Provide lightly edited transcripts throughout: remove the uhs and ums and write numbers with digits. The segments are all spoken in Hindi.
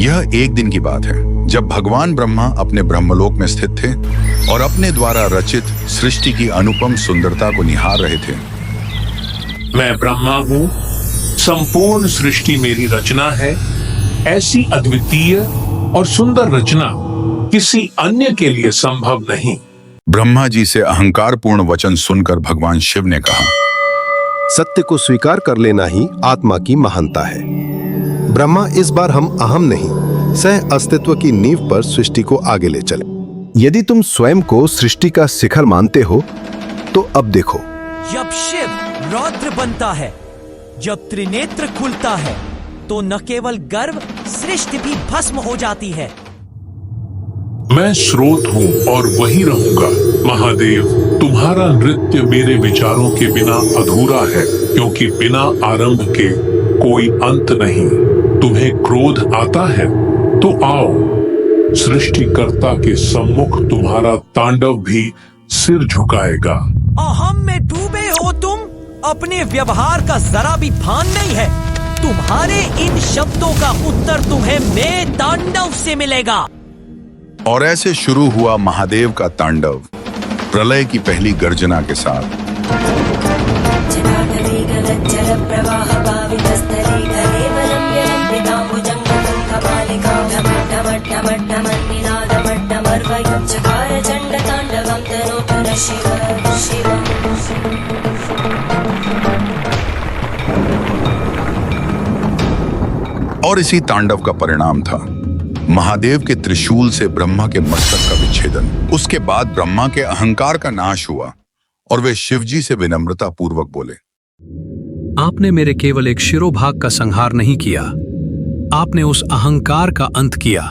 यह एक दिन की बात है जब भगवान ब्रह्मा अपने ब्रह्मलोक में स्थित थे और अपने द्वारा रचित सृष्टि की अनुपम सुंदरता को निहार रहे थे। मैं ब्रह्मा हूँ, संपूर्ण सृष्टि मेरी रचना है। ऐसी अद्वितीय और सुंदर रचना किसी अन्य के लिए संभव नहीं। ब्रह्मा जी से अहंकारपूर्ण वचन सुनकर भगवान शिव ने कहा, सत्य को स्वीकार कर लेना ही आत्मा की महानता है। ब्रह्मा, इस बार हम अहम नहीं, सह अस्तित्व की नींव पर सृष्टि को आगे ले चले। यदि तुम स्वयं को सृष्टि का शिखर मानते हो तो अब देखो। जब शिव रौद्र बनता है, जब त्रिनेत्र खुलता है, तो न केवल गर्व, सृष्टि भी भस्म हो जाती है। मैं स्रोत हूँ और वही रहूंगा। महादेव, तुम्हारा नृत्य मेरे विचारों के बिना अधूरा है, क्योंकि बिना आरंभ के कोई अंत नहीं। तुम्हें क्रोध आता है तो आओ, सृष्टिकर्ता के सम्मुख तुम्हारा तांडव भी सिर झुकाएगा। अहम में डूबे हो तुम, अपने व्यवहार का जरा भी भान नहीं है। तुम्हारे इन शब्दों का उत्तर तुम्हें मेरे तांडव से मिलेगा। और ऐसे शुरू हुआ महादेव का तांडव प्रलय की पहली गर्जना के साथ। और इसी तांडव का परिणाम था महादेव के त्रिशूल से ब्रह्मा के मस्तक का विच्छेदन। उसके बाद ब्रह्मा के अहंकार का नाश हुआ और वे शिवजी से विनम्रता पूर्वक बोले, आपने मेरे केवल एक शिरोभाग का संहार नहीं किया, आपने उस अहंकार का अंत किया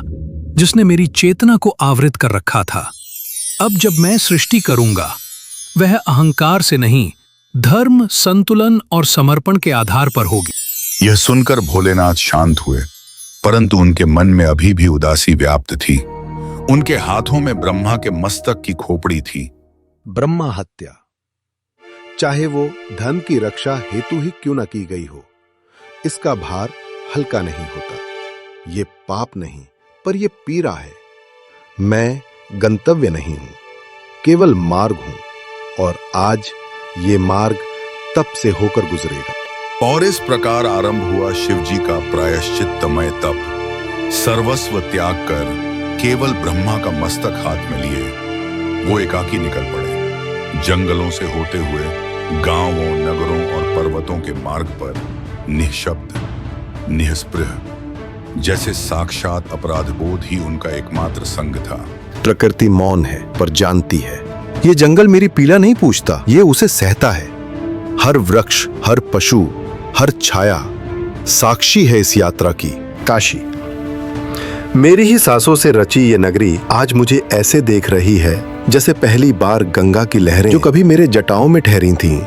जिसने मेरी चेतना को आवृत कर रखा था। अब जब मैं सृष्टि करूंगा, वह अहंकार से नहीं, धर्म, संतुलन और समर्पण के आधार पर होगी। यह सुनकर भोलेनाथ शांत हुए, परंतु उनके मन में अभी भी उदासी व्याप्त थी। उनके हाथों में ब्रह्मा के मस्तक की खोपड़ी थी। ब्रह्मा हत्या, चाहे वो धन की रक्षा हेतु ही क्यों न की गई हो, इसका भार हल्का नहीं होता। ये पाप नहीं, पर ये पीड़ा है। मैं गंतव्य नहीं हूं, केवल मार्ग हूं, और आज ये मार्ग तप से होकर गुजरेगा। और इस प्रकार आरंभ हुआ शिवजी का प्रायश्चित्तमय तप। सर्वस्व त्याग कर केवल ब्रह्मा का मस्तक हाथ में लिए वो एकाकी निकल पड़े। जंगलों से होते हुए गांवों, नगरों और पर्वतों के मार्ग पर निःशब्द, निःस्पृह, जैसे साक्षात अपराधबोध ही उनका एकमात्र संग था। प्रकृति मौन है पर जानती है। ये जंगल मेरी पीड़ा नहीं पूछता, ये उसे सहता है। हर वृक्ष, हर पशु, हर छाया साक्षी है इस यात्रा की। काशी, मेरी ही सांसों से रची ये नगरी आज मुझे ऐसे देख रही है जैसे पहली बार गंगा की लहरें जो कभी मेरे जटाओं में ठहरी थीं,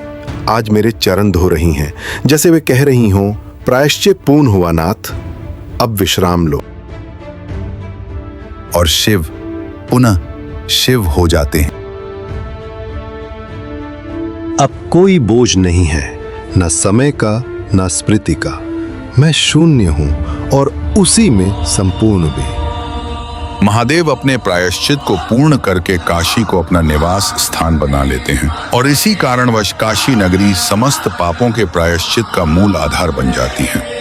आज मेरे चरण धो रही हैं। जैसे वे कह रही हों, प्रायश्चित पूर्ण हुआ नाथ, अब विश्राम लो। और शिव पुनः शिव हो जाते हैं। अब कोई बोझ नहीं है, न समय का न स्मृति का। मैं शून्य हूं और उसी में संपूर्ण भी। महादेव अपने प्रायश्चित को पूर्ण करके काशी को अपना निवास स्थान बना लेते हैं और इसी कारणवश काशी नगरी समस्त पापों के प्रायश्चित का मूल आधार बन जाती है।